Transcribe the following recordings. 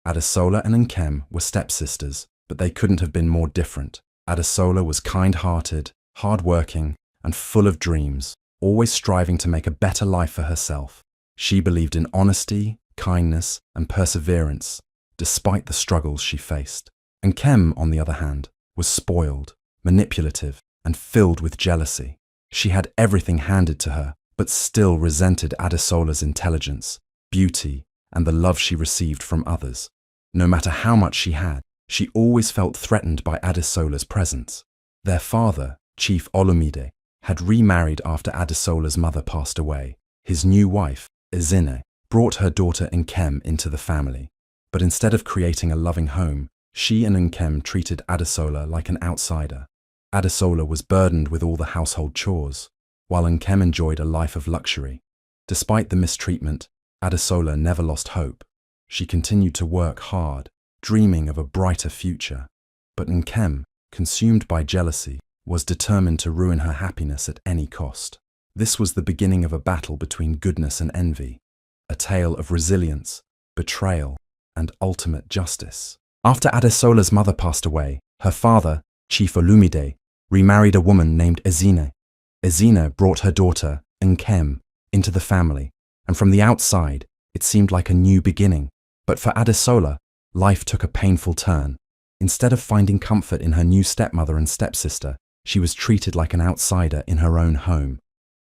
Adesola and Nkem were stepsisters, but they couldn't have been more different. Adesola was kind-hearted, hard-working, and full of dreams, always striving to make a better life for herself. She believed in honesty, kindness, and perseverance, despite the struggles she faced. Nkem, on the other hand, was spoiled, manipulative, and filled with jealousy. She had everything handed to her, but still resented Adesola's intelligence, beauty, and the love she received from others. No matter how much she had, she always felt threatened by Adesola's presence. Their father, Chief Olumide, had remarried after Adesola's mother passed away. His new wife, Ezine, brought her daughter Nkem into the family. But instead of creating a loving home, she and Nkem treated Adesola like an outsider. Adesola was burdened with all the household chores, while Nkem enjoyed a life of luxury. Despite the mistreatment, Adesola never lost hope. She continued to work hard, dreaming of a brighter future. But Nkem, consumed by jealousy, was determined to ruin her happiness at any cost. This was the beginning of a battle between goodness and envy, a tale of resilience, betrayal, and ultimate justice. After Adesola's mother passed away, her father, Chief Olumide, remarried a woman named Ezine. Ezine brought her daughter, Nkem, into the family, and from the outside, it seemed like a new beginning. But for Adesola, life took a painful turn. Instead of finding comfort in her new stepmother and stepsister, she was treated like an outsider in her own home.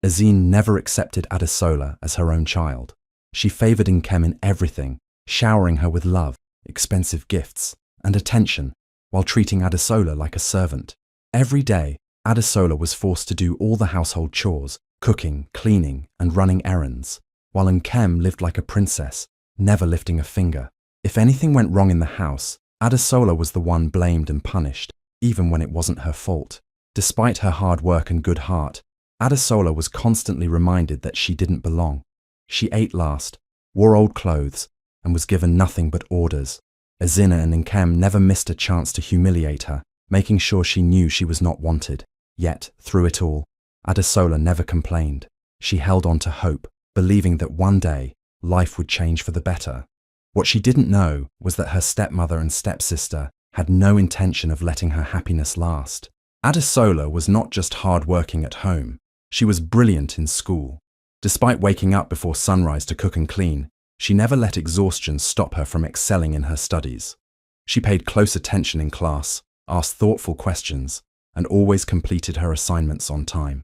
Ezine never accepted Adesola as her own child. She favored Nkem in everything, showering her with love, expensive gifts, and attention, while treating Adesola like a servant. Every day, Adesola was forced to do all the household chores, cooking, cleaning, and running errands, while Nkem lived like a princess, never lifting a finger. If anything went wrong in the house, Adesola was the one blamed and punished, even when it wasn't her fault. Despite her hard work and good heart, Adesola was constantly reminded that she didn't belong. She ate last, wore old clothes, and was given nothing but orders. Ezine and Nkem never missed a chance to humiliate her, making sure she knew she was not wanted. Yet, through it all, Adesola never complained. She held on to hope, believing that one day, life would change for the better. What she didn't know was that her stepmother and stepsister had no intention of letting her happiness last. Adesola was not just hard-working at home, she was brilliant in school. Despite waking up before sunrise to cook and clean, she never let exhaustion stop her from excelling in her studies. She paid close attention in class, asked thoughtful questions, and always completed her assignments on time.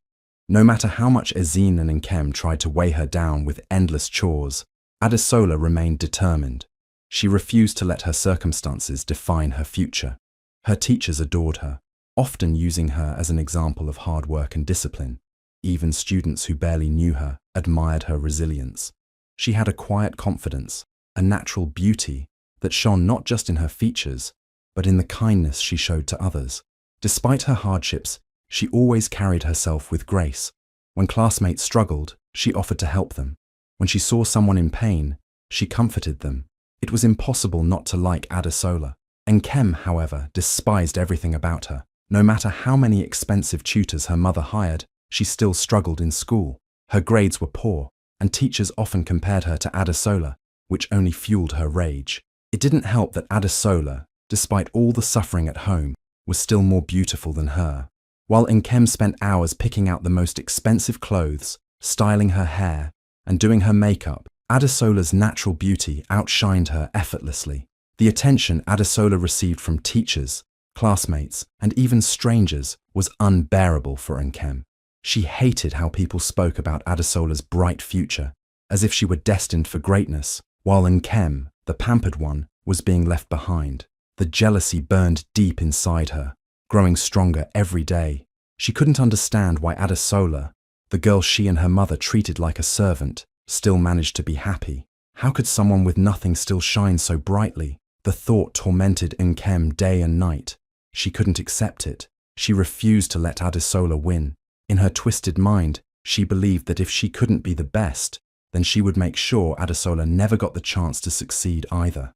No matter how much Ezine and Nkem tried to weigh her down with endless chores, Adesola remained determined. She refused to let her circumstances define her future. Her teachers adored her, often using her as an example of hard work and discipline. Even students who barely knew her admired her resilience. She had a quiet confidence, a natural beauty that shone not just in her features, but in the kindness she showed to others. Despite her hardships, she always carried herself with grace. When classmates struggled, she offered to help them. When she saw someone in pain, she comforted them. It was impossible not to like Adesola. Nkem, however, despised everything about her. No matter how many expensive tutors her mother hired, she still struggled in school. Her grades were poor, and teachers often compared her to Adesola, which only fueled her rage. It didn't help that Adesola, despite all the suffering at home, was still more beautiful than her. While Nkem spent hours picking out the most expensive clothes, styling her hair, and doing her makeup, Adesola's natural beauty outshined her effortlessly. The attention Adesola received from teachers, classmates, and even strangers was unbearable for Nkem. She hated how people spoke about Adesola's bright future, as if she were destined for greatness, while Nkem, the pampered one, was being left behind. The jealousy burned deep inside her, growing stronger every day. She couldn't understand why Adesola, the girl she and her mother treated like a servant, still managed to be happy. How could someone with nothing still shine so brightly? The thought tormented Nkem day and night. She couldn't accept it. She refused to let Adesola win. In her twisted mind, she believed that if she couldn't be the best, then she would make sure Adesola never got the chance to succeed either.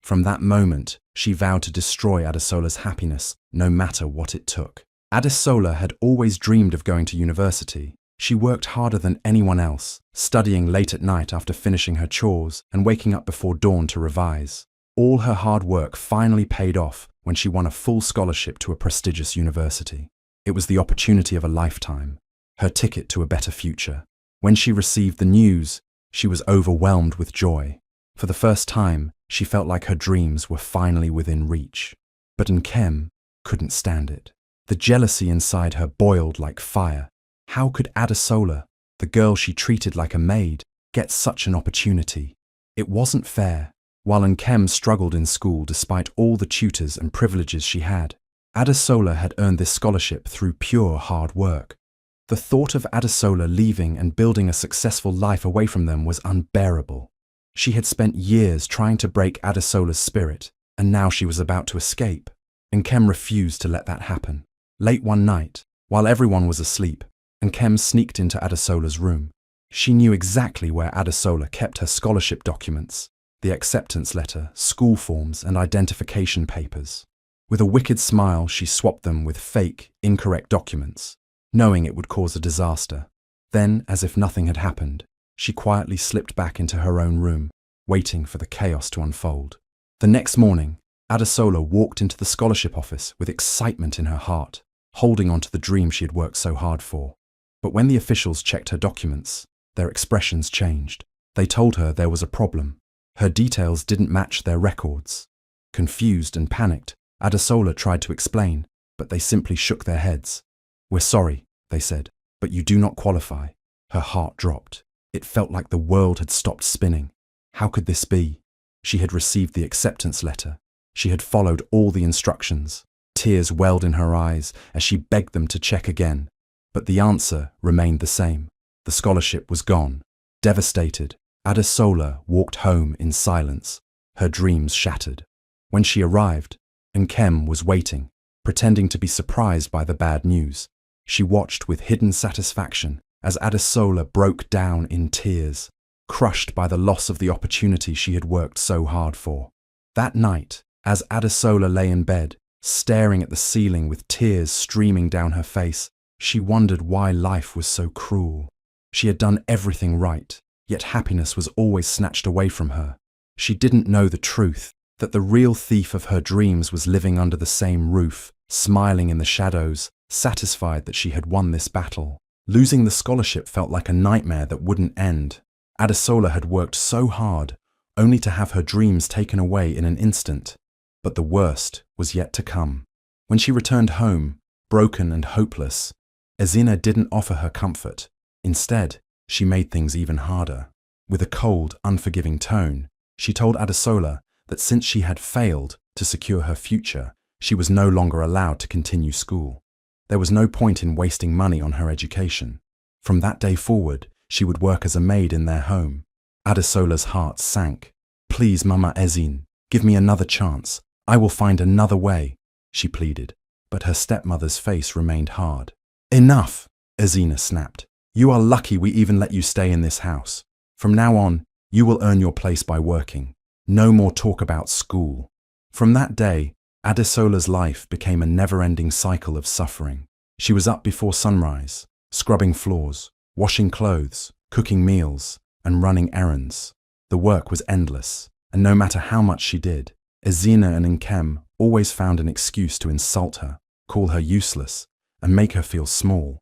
From that moment, she vowed to destroy Adesola's happiness, no matter what it took. Adesola had always dreamed of going to university. She worked harder than anyone else, studying late at night after finishing her chores and waking up before dawn to revise. All her hard work finally paid off when she won a full scholarship to a prestigious university. It was the opportunity of a lifetime, her ticket to a better future. When she received the news, she was overwhelmed with joy. For the first time, she felt like her dreams were finally within reach. But Nkem couldn't stand it. The jealousy inside her boiled like fire. How could Adesola, the girl she treated like a maid, get such an opportunity? It wasn't fair. While Nkem struggled in school despite all the tutors and privileges she had, Adesola had earned this scholarship through pure hard work. The thought of Adesola leaving and building a successful life away from them was unbearable. She had spent years trying to break Adesola's spirit, and now she was about to escape. Nkem refused to let that happen. Late one night, while everyone was asleep, Nkem sneaked into Adesola's room. She knew exactly where Adesola kept her scholarship documents, the acceptance letter, school forms, and identification papers. With a wicked smile, she swapped them with fake, incorrect documents, knowing it would cause a disaster. Then, as if nothing had happened, she quietly slipped back into her own room, waiting for the chaos to unfold. The next morning, Adesola walked into the scholarship office with excitement in her heart, holding on to the dream she had worked so hard for. But when the officials checked her documents, their expressions changed. They told her there was a problem. Her details didn't match their records. Confused and panicked, Adesola tried to explain, but they simply shook their heads. "We're sorry," they said, "but you do not qualify." Her heart dropped. It felt like the world had stopped spinning. How could this be? She had received the acceptance letter. She had followed all the instructions. Tears welled in her eyes as she begged them to check again. But the answer remained the same. The scholarship was gone. Devastated, Adesola walked home in silence, her dreams shattered. When she arrived, Nkem was waiting, pretending to be surprised by the bad news. She watched with hidden satisfaction as Adesola broke down in tears, crushed by the loss of the opportunity she had worked so hard for. That night, as Adesola lay in bed, staring at the ceiling with tears streaming down her face, she wondered why life was so cruel. She had done everything right, yet happiness was always snatched away from her. She didn't know the truth, that the real thief of her dreams was living under the same roof, smiling in the shadows, satisfied that she had won this battle. Losing the scholarship felt like a nightmare that wouldn't end. Adesola had worked so hard, only to have her dreams taken away in an instant. But the worst was yet to come. When she returned home, broken and hopeless, Ezina didn't offer her comfort. Instead, she made things even harder. With a cold, unforgiving tone, she told Adesola that since she had failed to secure her future, she was no longer allowed to continue school. There was no point in wasting money on her education. From that day forward, she would work as a maid in their home. Adesola's heart sank. "Please, Mama Ezine, give me another chance. I will find another way," she pleaded. But her stepmother's face remained hard. "Enough," Ezina snapped. "You are lucky we even let you stay in this house. From now on, you will earn your place by working. No more talk about school." From that day, Adesola's life became a never-ending cycle of suffering. She was up before sunrise, scrubbing floors, washing clothes, cooking meals, and running errands. The work was endless, and no matter how much she did, Ezina and Nkem always found an excuse to insult her, call her useless, and make her feel small.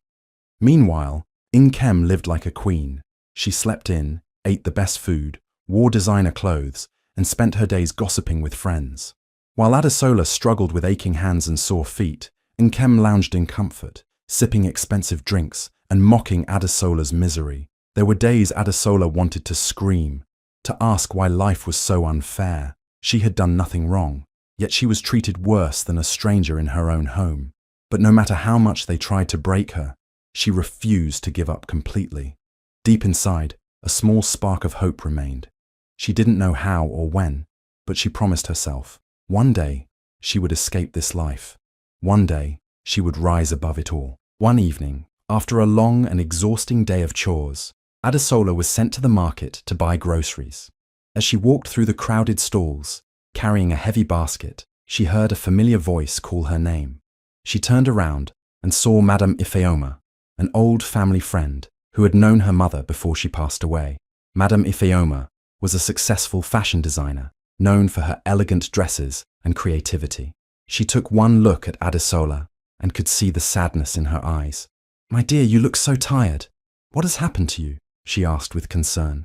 Meanwhile, Nkem lived like a queen. She slept in, ate the best food, wore designer clothes, and spent her days gossiping with friends. While Adesola struggled with aching hands and sore feet, Nkem lounged in comfort, sipping expensive drinks and mocking Adesola's misery. There were days Adesola wanted to scream, to ask why life was so unfair. She had done nothing wrong, yet she was treated worse than a stranger in her own home. But no matter how much they tried to break her, she refused to give up completely. Deep inside, a small spark of hope remained. She didn't know how or when, but she promised herself, one day she would escape this life. One day she would rise above it all. One evening, after a long and exhausting day of chores, Adesola was sent to the market to buy groceries. As she walked through the crowded stalls, carrying a heavy basket, she heard a familiar voice call her name. She turned around and saw Madame Ifeoma, an old family friend who had known her mother before she passed away. Madame Ifeoma was a successful fashion designer, known for her elegant dresses and creativity. She took one look at Adesola and could see the sadness in her eyes. "My dear, you look so tired. What has happened to you?" she asked with concern.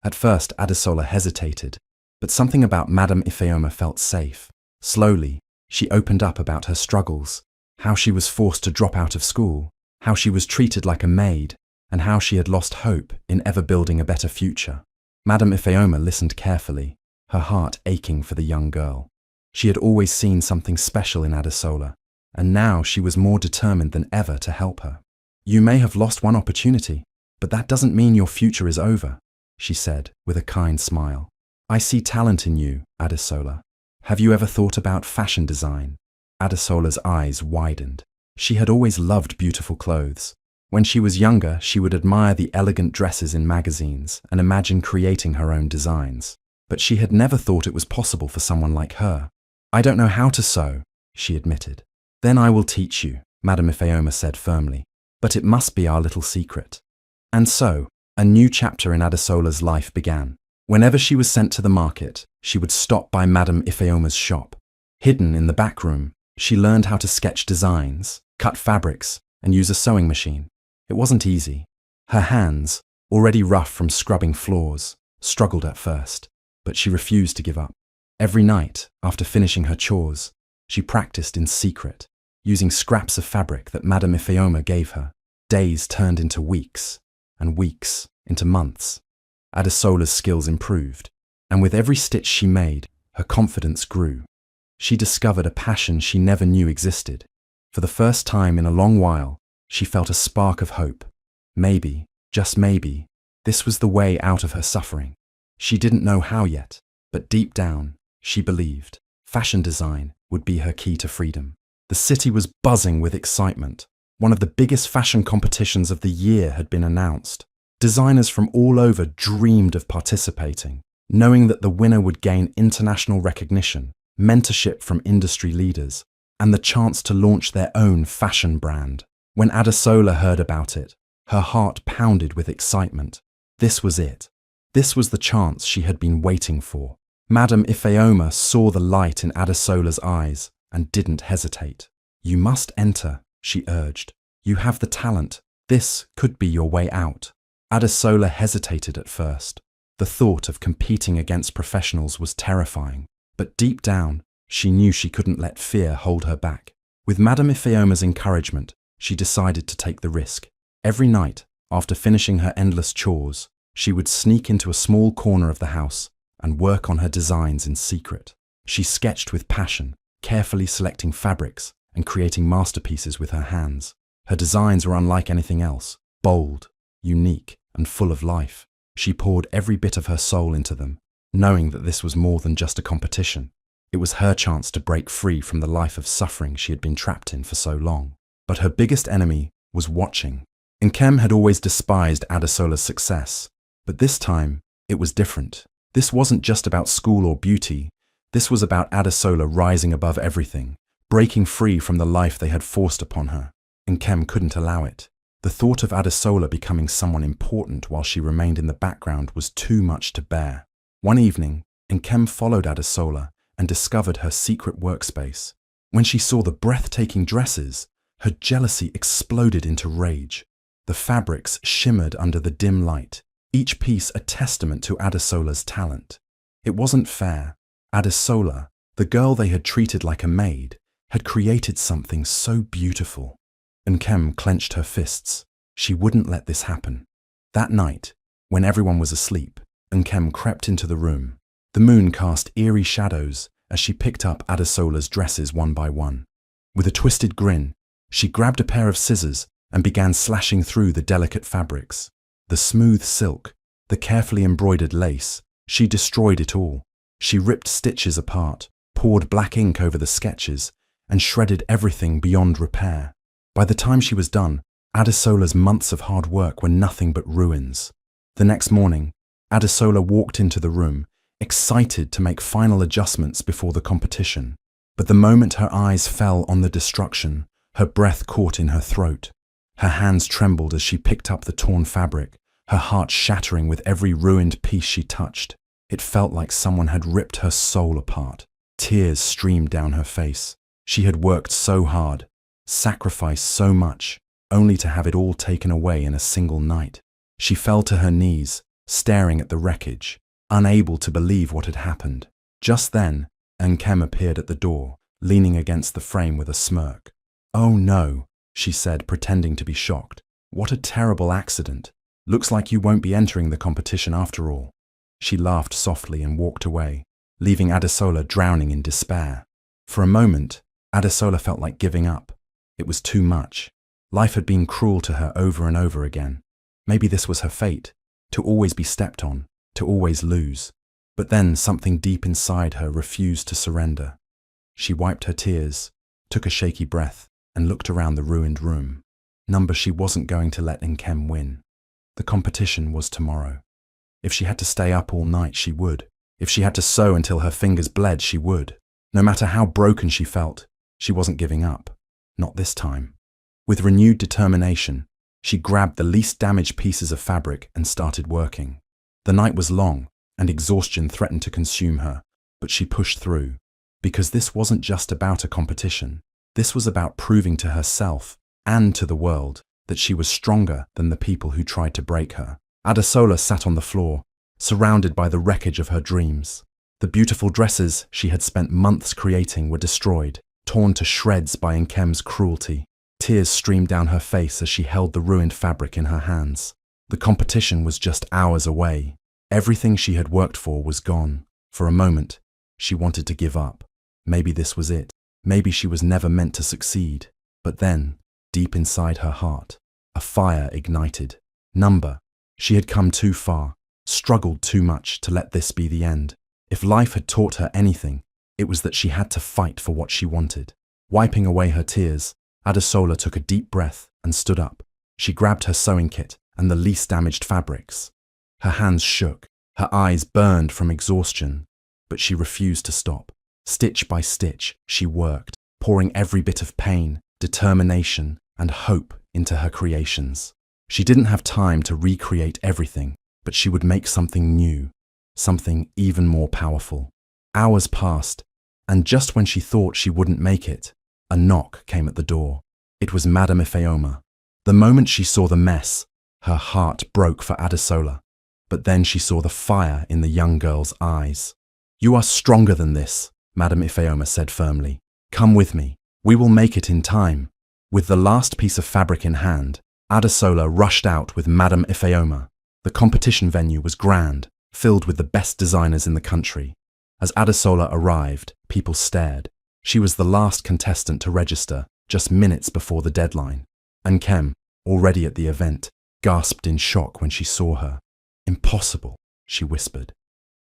At first, Adesola hesitated, but something about Madame Ifeoma felt safe. Slowly, she opened up about her struggles, how she was forced to drop out of school, how she was treated like a maid, and how she had lost hope in ever building a better future. Madame Ifeoma listened carefully, her heart aching for the young girl. She had always seen something special in Adesola, and now she was more determined than ever to help her. "You may have lost one opportunity, but that doesn't mean your future is over," she said with a kind smile. "I see talent in you, Adesola. Have you ever thought about fashion design?" Adesola's eyes widened. She had always loved beautiful clothes. When she was younger, she would admire the elegant dresses in magazines and imagine creating her own designs. But she had never thought it was possible for someone like her. "I don't know how to sew," she admitted. "Then I will teach you," Madame Ifeoma said firmly. "But it must be our little secret." And so, a new chapter in Adesola's life began. Whenever she was sent to the market, she would stop by Madame Ifeoma's shop. Hidden in the back room, she learned how to sketch designs, cut fabrics, and use a sewing machine. It wasn't easy. Her hands, already rough from scrubbing floors, struggled at first, but she refused to give up. Every night, after finishing her chores, she practiced in secret, using scraps of fabric that Madame Ifeoma gave her. Days turned into weeks, and weeks into months. Adesola's skills improved, and with every stitch she made, her confidence grew. She discovered a passion she never knew existed. For the first time in a long while, she felt a spark of hope. Maybe, just maybe, this was the way out of her suffering. She didn't know how yet, but deep down, she believed fashion design would be her key to freedom. The city was buzzing with excitement. One of the biggest fashion competitions of the year had been announced. Designers from all over dreamed of participating, knowing that the winner would gain international recognition, mentorship from industry leaders, and the chance to launch their own fashion brand. When Adesola heard about it, her heart pounded with excitement. This was it. This was the chance she had been waiting for. Madame Ifeoma saw the light in Adesola's eyes and didn't hesitate. "You must enter," she urged. "You have the talent. This could be your way out." Adesola hesitated at first. The thought of competing against professionals was terrifying, but deep down, she knew she couldn't let fear hold her back. With Madame Ifeoma's encouragement, she decided to take the risk. Every night, after finishing her endless chores, she would sneak into a small corner of the house and work on her designs in secret. She sketched with passion, carefully selecting fabrics and creating masterpieces with her hands. Her designs were unlike anything else, bold, unique, and full of life. She poured every bit of her soul into them, knowing that this was more than just a competition. It was her chance to break free from the life of suffering she had been trapped in for so long. But her biggest enemy was watching. Nkem had always despised Adesola's success, but this time it was different. This wasn't just about school or beauty. This was about Adesola rising above everything, breaking free from the life they had forced upon her. Nkem couldn't allow it. The thought of Adesola becoming someone important while she remained in the background was too much to bear. One evening, Nkem followed Adesola and discovered her secret workspace. When she saw the breathtaking dresses, her jealousy exploded into rage. The fabrics shimmered under the dim light, each piece a testament to Adesola's talent. It wasn't fair. Adesola, the girl they had treated like a maid, had created something so beautiful. Nkem clenched her fists. She wouldn't let this happen. That night, when everyone was asleep, Nkem crept into the room. The moon cast eerie shadows as she picked up Adesola's dresses one by one. With a twisted grin, she grabbed a pair of scissors and began slashing through the delicate fabrics. The smooth silk, the carefully embroidered lace, she destroyed it all. She ripped stitches apart, poured black ink over the sketches, and shredded everything beyond repair. By the time she was done, Adesola's months of hard work were nothing but ruins. The next morning, Adesola walked into the room, excited to make final adjustments before the competition. But the moment her eyes fell on the destruction, her breath caught in her throat. Her hands trembled as she picked up the torn fabric, her heart shattering with every ruined piece she touched. It felt like someone had ripped her soul apart. Tears streamed down her face. She had worked so hard, sacrificed so much, only to have it all taken away in a single night. She fell to her knees, staring at the wreckage, unable to believe what had happened. Just then, Nkem appeared at the door, leaning against the frame with a smirk. "Oh no," she said, pretending to be shocked. "What a terrible accident. Looks like you won't be entering the competition after all." She laughed softly and walked away, leaving Adesola drowning in despair. For a moment, Adesola felt like giving up. It was too much. Life had been cruel to her over and over again. Maybe this was her fate, to always be stepped on, to always lose. But then something deep inside her refused to surrender. She wiped her tears, took a shaky breath, and looked around the ruined room. She wasn't going to let Nkem win. The competition was tomorrow. If she had to stay up all night, she would. If she had to sew until her fingers bled, she would. No matter how broken she felt, she wasn't giving up. Not this time. With renewed determination, she grabbed the least damaged pieces of fabric and started working. The night was long, and exhaustion threatened to consume her, but she pushed through. Because this wasn't just about a competition. This was about proving to herself and to the world that she was stronger than the people who tried to break her. Adesola sat on the floor, surrounded by the wreckage of her dreams. The beautiful dresses she had spent months creating were destroyed, torn to shreds by Nkem's cruelty. Tears streamed down her face as she held the ruined fabric in her hands. The competition was just hours away. Everything she had worked for was gone. For a moment, she wanted to give up. Maybe this was it. Maybe she was never meant to succeed. But then, deep inside her heart, a fire ignited. She had come too far, struggled too much to let this be the end. If life had taught her anything, it was that she had to fight for what she wanted. Wiping away her tears, Adesola took a deep breath and stood up. She grabbed her sewing kit and the least damaged fabrics. Her hands shook, her eyes burned from exhaustion, but she refused to stop. Stitch by stitch, she worked, pouring every bit of pain, determination, and hope into her creations. She didn't have time to recreate everything, but she would make something new, something even more powerful. Hours passed, and just when she thought she wouldn't make it, a knock came at the door. It was Madame Ifeoma. The moment she saw the mess, her heart broke for Adesola. But then she saw the fire in the young girl's eyes. "You are stronger than this," Madame Ifeoma said firmly. "Come with me. We will make it in time." With the last piece of fabric in hand, Adesola rushed out with Madame Ifeoma. The competition venue was grand, filled with the best designers in the country. As Adesola arrived, people stared. She was the last contestant to register, just minutes before the deadline. Nkem, already at the event, gasped in shock when she saw her. "Impossible," she whispered.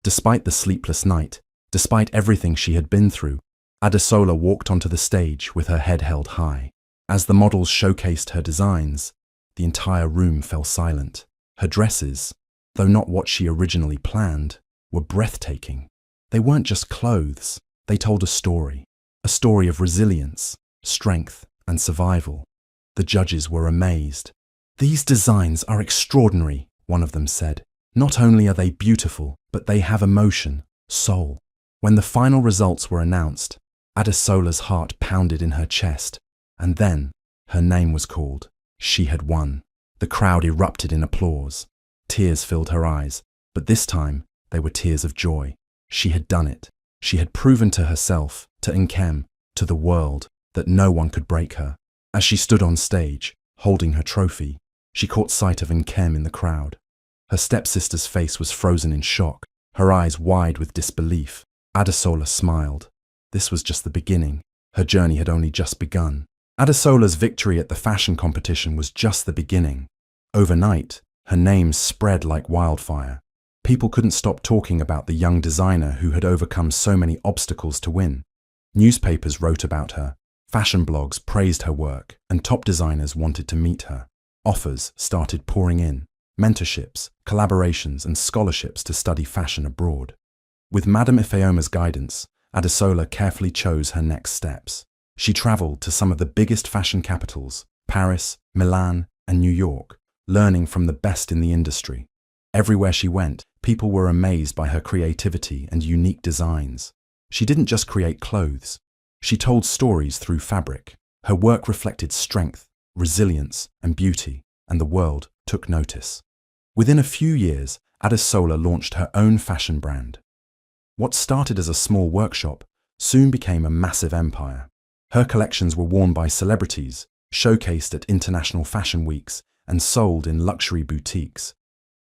Despite the sleepless night, despite everything she had been through, Adesola walked onto the stage with her head held high. As the models showcased her designs, the entire room fell silent. Her dresses, though not what she originally planned, were breathtaking. They weren't just clothes, they told a story of resilience, strength, and survival. The judges were amazed. "These designs are extraordinary," one of them said. "Not only are they beautiful, but they have emotion, soul." When the final results were announced, Adesola's heart pounded in her chest, and then her name was called. She had won. The crowd erupted in applause. Tears filled her eyes, but this time they were tears of joy. She had done it. She had proven to herself, to Nkem, to the world, that no one could break her. As she stood on stage, holding her trophy, she caught sight of Nkem in the crowd. Her stepsister's face was frozen in shock, her eyes wide with disbelief. Adesola smiled. This was just the beginning. Her journey had only just begun. Adesola's victory at the fashion competition was just the beginning. Overnight, her name spread like wildfire. People couldn't stop talking about the young designer who had overcome so many obstacles to win. Newspapers wrote about her, fashion blogs praised her work, and top designers wanted to meet her. Offers started pouring in, mentorships, collaborations, and scholarships to study fashion abroad. With Madame Ifeoma's guidance, Adesola carefully chose her next steps. She traveled to some of the biggest fashion capitals, Paris, Milan, and New York, learning from the best in the industry. Everywhere she went, People were amazed by her creativity and unique designs. She didn't just create clothes. She told stories through fabric. Her work reflected strength, resilience, and beauty, and the world took notice. Within a few years, Adesola launched her own fashion brand. What started as a small workshop soon became a massive empire. Her collections were worn by celebrities, showcased at international fashion weeks, and sold in luxury boutiques.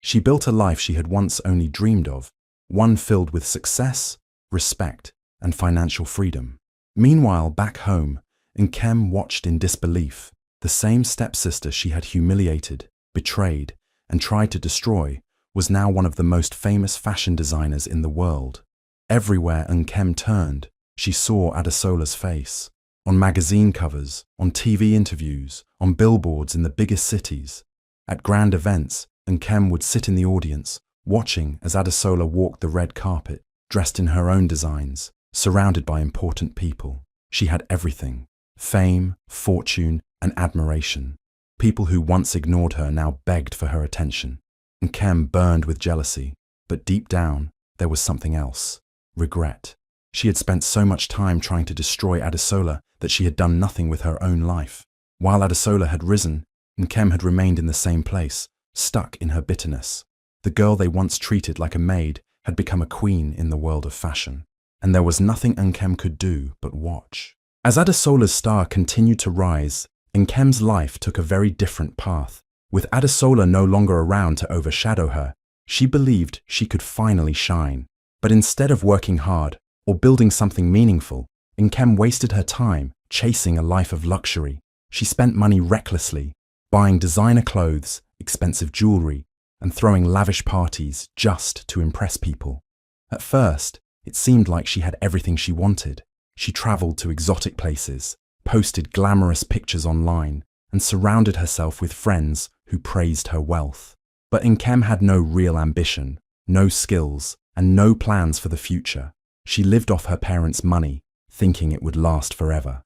She built a life she had once only dreamed of, one filled with success, respect, and financial freedom. Meanwhile, back home, Nkem watched in disbelief. The same stepsister she had humiliated, betrayed, and tried to destroy was now one of the most famous fashion designers in the world. Everywhere Nkem turned, she saw Adesola's face. On magazine covers, on TV interviews, on billboards in the biggest cities. At grand events, Nkem would sit in the audience, watching as Adesola walked the red carpet, dressed in her own designs, surrounded by important people. She had everything: fame, fortune, and admiration. People who once ignored her now begged for her attention. Nkem burned with jealousy, but deep down, there was something else: regret. She had spent so much time trying to destroy Adesola that she had done nothing with her own life. While Adesola had risen, Nkem had remained in the same place, stuck in her bitterness. The girl they once treated like a maid had become a queen in the world of fashion, and there was nothing Nkem could do but watch. As Adesola's star continued to rise, Nkem's life took a very different path. With Adesola no longer around to overshadow her, she believed she could finally shine. But instead of working hard or building something meaningful, Nkem wasted her time chasing a life of luxury. She spent money recklessly, buying designer clothes, expensive jewelry, and throwing lavish parties just to impress people. At first, it seemed like she had everything she wanted. She traveled to exotic places, posted glamorous pictures online, and surrounded herself with friends who praised her wealth. But Nkem had no real ambition, no skills, and no plans for the future. She lived off her parents' money, thinking it would last forever.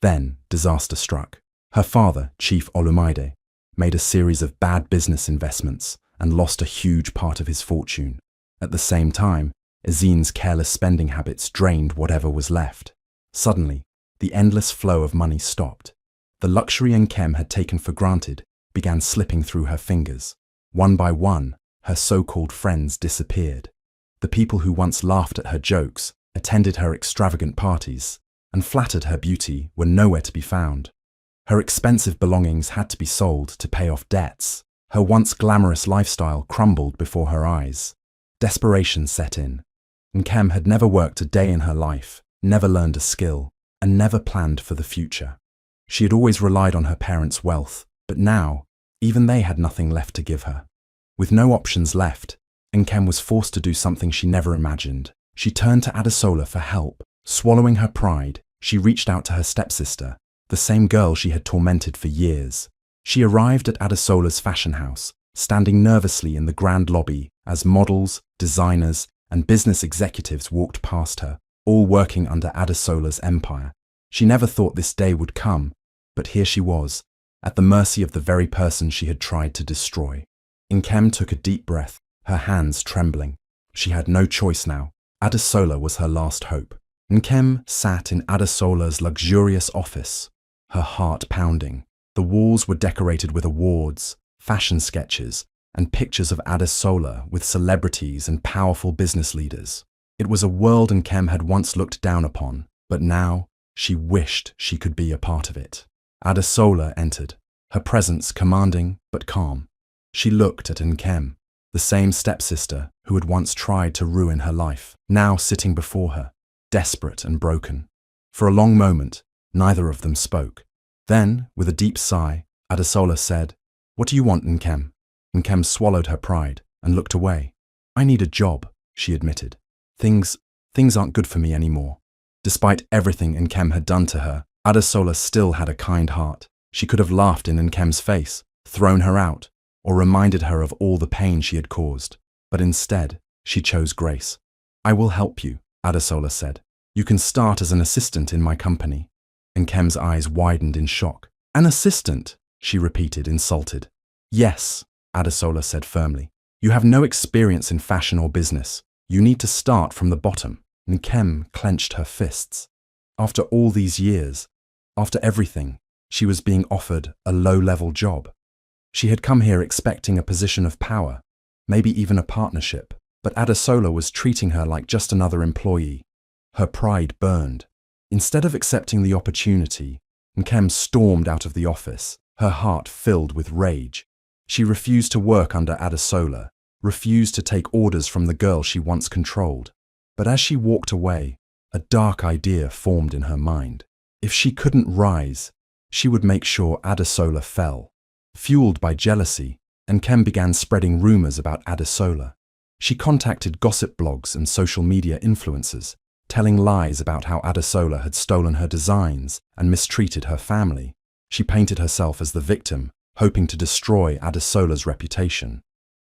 Then, disaster struck. Her father, Chief Olumide, made a series of bad business investments and lost a huge part of his fortune. At the same time, Ezine's careless spending habits drained whatever was left. Suddenly, the endless flow of money stopped. The luxury Nkem had taken for granted began slipping through her fingers. One by one, her so-called friends disappeared. The people who once laughed at her jokes, attended her extravagant parties, and flattered her beauty were nowhere to be found. Her expensive belongings had to be sold to pay off debts. Her once glamorous lifestyle crumbled before her eyes. Desperation set in. Nkem had never worked a day in her life, never learned a skill, and never planned for the future. She had always relied on her parents' wealth, but now, even they had nothing left to give her. With no options left, Nkem was forced to do something she never imagined. She turned to Adesola for help. Swallowing her pride, she reached out to her stepsister, the same girl she had tormented for years. She arrived at Adesola's fashion house, standing nervously in the grand lobby as models, designers, and business executives walked past her, all working under Adesola's empire. She never thought this day would come, but here she was, at the mercy of the very person she had tried to destroy. Nkem took a deep breath, her hands trembling. She had no choice now. Adesola was her last hope. Nkem sat in Adesola's luxurious office, her heart pounding. The walls were decorated with awards, fashion sketches, and pictures of Adesola with celebrities and powerful business leaders. It was a world Nkem had once looked down upon, but now she wished she could be a part of it. Adesola entered, her presence commanding but calm. She looked at Nkem, the same stepsister who had once tried to ruin her life, now sitting before her, desperate and broken. For a long moment, neither of them spoke. Then, with a deep sigh, Adesola said, "What do you want, Nkem?" Nkem swallowed her pride and looked away. "I need a job," she admitted. Things aren't good for me anymore." Despite everything Nkem had done to her, Adesola still had a kind heart. She could have laughed in Nkem's face, thrown her out, or reminded her of all the pain she had caused. But instead, she chose grace. "I will help you," Adesola said. "You can start as an assistant in my company." Nkem's eyes widened in shock. "An assistant?" she repeated, insulted. "Yes," Adesola said firmly. You have no experience in fashion or business. You need to start from the bottom." Nkem clenched her fists. After all these years, after everything, she was being offered a low-level job. She had come here expecting a position of power, maybe even a partnership, but Adesola was treating her like just another employee. Her pride burned. Instead of accepting the opportunity, Nkem stormed out of the office, her heart filled with rage. She refused to work under Adesola, refused to take orders from the girl she once controlled. But as she walked away, a dark idea formed in her mind. If she couldn't rise, she would make sure Adesola fell. Fueled by jealousy, Nkem began spreading rumors about Adesola. She contacted gossip blogs and social media influencers, telling lies about how Adesola had stolen her designs and mistreated her family. She painted herself as the victim, hoping to destroy Adesola's reputation.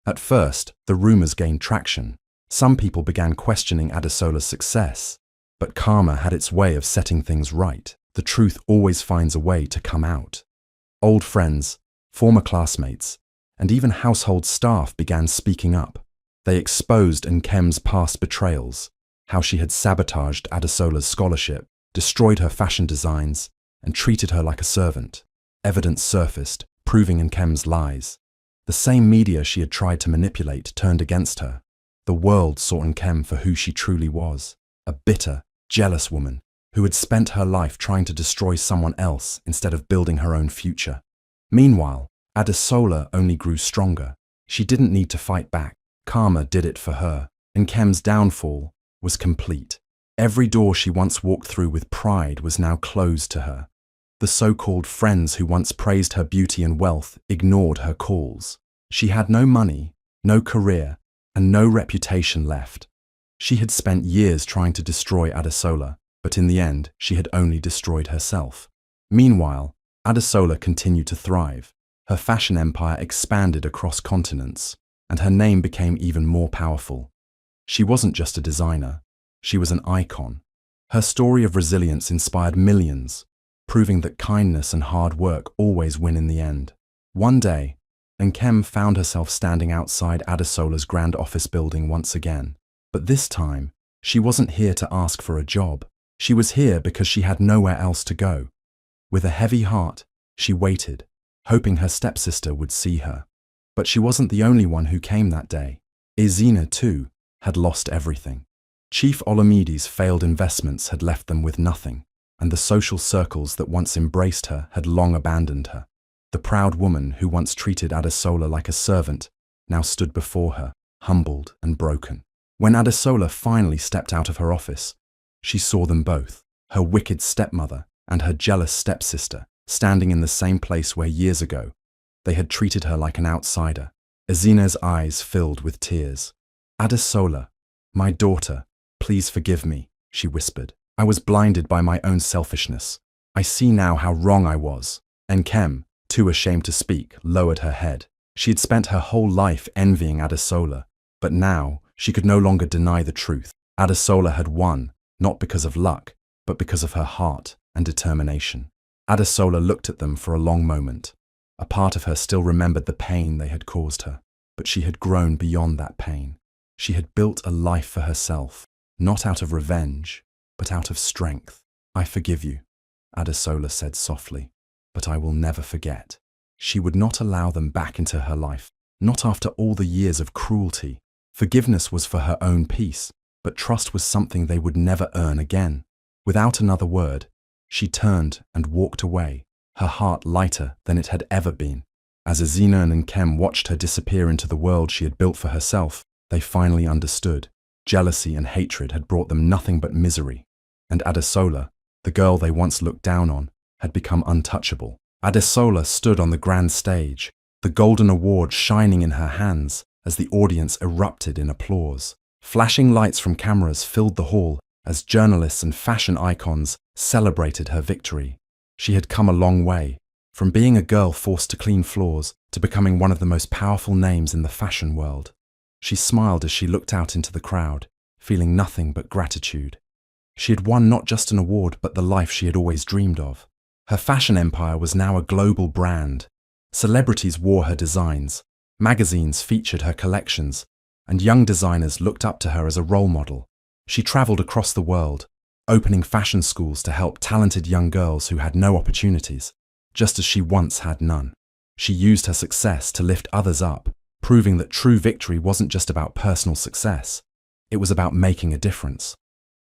At first, the rumors gained traction. Some people began questioning Adesola's success, but karma had its way of setting things right. The truth always finds a way to come out. Old friends, former classmates, and even household staff began speaking up. They exposed Nkem's past betrayals, how she had sabotaged Adesola's scholarship, destroyed her fashion designs, and treated her like a servant. Evidence surfaced, proving Nkem's lies. The same media she had tried to manipulate turned against her. The world saw Nkem for who she truly was, a bitter, jealous woman who had spent her life trying to destroy someone else instead of building her own future. Meanwhile, Adesola only grew stronger. She didn't need to fight back. Karma did it for her. Nkem's downfall was complete. Every door she once walked through with pride was now closed to her. The so-called friends who once praised her beauty and wealth ignored her calls. She had no money, no career, and no reputation left. She had spent years trying to destroy Adesola, but in the end, she had only destroyed herself. Meanwhile, Adesola continued to thrive. Her fashion empire expanded across continents, and her name became even more powerful. She wasn't just a designer, she was an icon. Her story of resilience inspired millions, proving that kindness and hard work always win in the end. One day, Nkem found herself standing outside Adesola's grand office building once again. But this time, she wasn't here to ask for a job. She was here because she had nowhere else to go. With a heavy heart, she waited, hoping her stepsister would see her. But she wasn't the only one who came that day. Ezina, too, had lost everything. Chief Olamede's failed investments had left them with nothing, and the social circles that once embraced her had long abandoned her. The proud woman who once treated Adesola like a servant now stood before her, humbled and broken. When Adesola finally stepped out of her office, she saw them both, her wicked stepmother and her jealous stepsister, standing in the same place where years ago they had treated her like an outsider. Ezina's eyes filled with tears. "Adesola, my daughter, please forgive me," she whispered. "I was blinded by my own selfishness. I see now how wrong I was." Nkem, too ashamed to speak, lowered her head. She had spent her whole life envying Adesola, but now she could no longer deny the truth. Adesola had won, not because of luck, but because of her heart and determination. Adesola looked at them for a long moment. A part of her still remembered the pain they had caused her, but she had grown beyond that pain. She had built a life for herself, not out of revenge, but out of strength. "I forgive you," Adesola said softly, "but I will never forget." She would not allow them back into her life, not after all the years of cruelty. Forgiveness was for her own peace, but trust was something they would never earn again. Without another word, she turned and walked away, her heart lighter than it had ever been. As Ezina and Nkem watched her disappear into the world she had built for herself, they finally understood. Jealousy and hatred had brought them nothing but misery, and Adesola, the girl they once looked down on, had become untouchable. Adesola stood on the grand stage, the golden award shining in her hands as the audience erupted in applause. Flashing lights from cameras filled the hall as journalists and fashion icons celebrated her victory. She had come a long way, from being a girl forced to clean floors to becoming one of the most powerful names in the fashion world. She smiled as she looked out into the crowd, feeling nothing but gratitude. She had won not just an award but the life she had always dreamed of. Her fashion empire was now a global brand. Celebrities wore her designs, Magazines featured her collections, and young designers looked up to her as a role model. She traveled across the world, opening fashion schools to help talented young girls who had no opportunities, just as she once had none. She used her success to lift others up, proving that true victory wasn't just about personal success, it was about making a difference.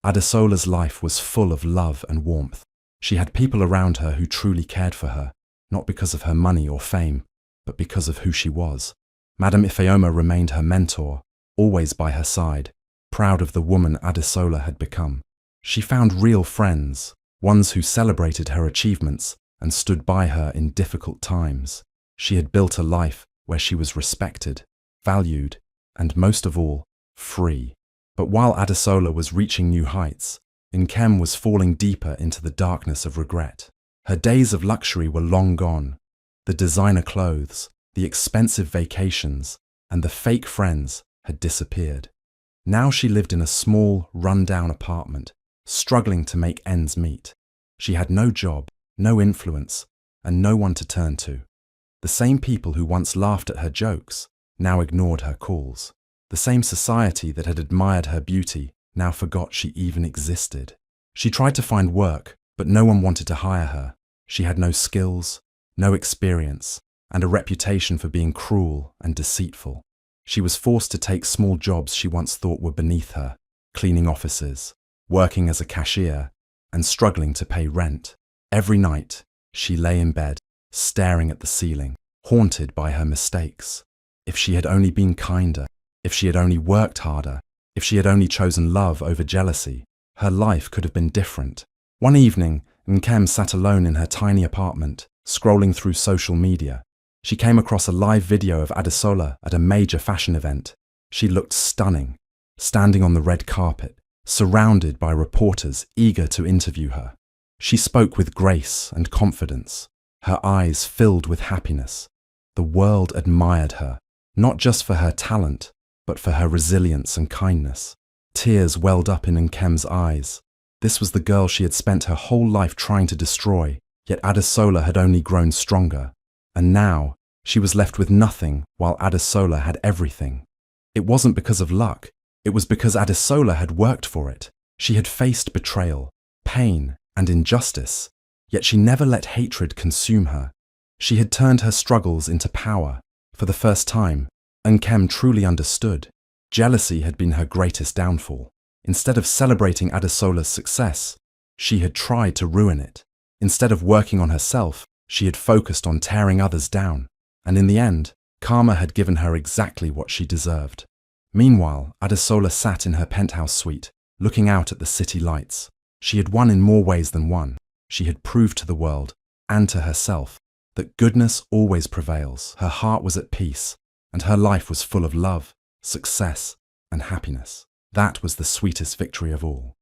Adesola's life was full of love and warmth. She had people around her who truly cared for her, not because of her money or fame, but because of who she was. Madame Ifeoma remained her mentor, always by her side, proud of the woman Adesola had become. She found real friends, ones who celebrated her achievements and stood by her in difficult times. She had built a life where she was respected, valued, and most of all, free. But while Adesola was reaching new heights, Nkem was falling deeper into the darkness of regret. Her days of luxury were long gone. The designer clothes, the expensive vacations, and the fake friends had disappeared. Now she lived in a small, run-down apartment, struggling to make ends meet. She had no job, no influence, and no one to turn to. The same people who once laughed at her jokes now ignored her calls. The same society that had admired her beauty now forgot she even existed. She tried to find work, but no one wanted to hire her. She had no skills, no experience, and a reputation for being cruel and deceitful. She was forced to take small jobs she once thought were beneath her, cleaning offices, working as a cashier, and struggling to pay rent. Every night, she lay in bed, staring at the ceiling, haunted by her mistakes. If she had only been kinder, if she had only worked harder, if she had only chosen love over jealousy, her life could have been different. One evening, Nkem sat alone in her tiny apartment, scrolling through social media. She came across a live video of Adesola at a major fashion event. She looked stunning, standing on the red carpet, surrounded by reporters eager to interview her. She spoke with grace and confidence, her eyes filled with happiness. The world admired her, not just for her talent, but for her resilience and kindness. Tears welled up in Nkem's eyes. This was the girl she had spent her whole life trying to destroy, yet Adesola had only grown stronger. And now, she was left with nothing while Adesola had everything. It wasn't because of luck, it was because Adesola had worked for it. She had faced betrayal, pain, and injustice, yet she never let hatred consume her. She had turned her struggles into power. For the first time, Nkem truly understood. Jealousy had been her greatest downfall. Instead of celebrating Adesola's success, she had tried to ruin it. Instead of working on herself, she had focused on tearing others down. And in the end, karma had given her exactly what she deserved. Meanwhile, Adesola sat in her penthouse suite, looking out at the city lights. She had won in more ways than one. She had proved to the world, and to herself, that goodness always prevails. Her heart was at peace, and her life was full of love, success, and happiness. That was the sweetest victory of all.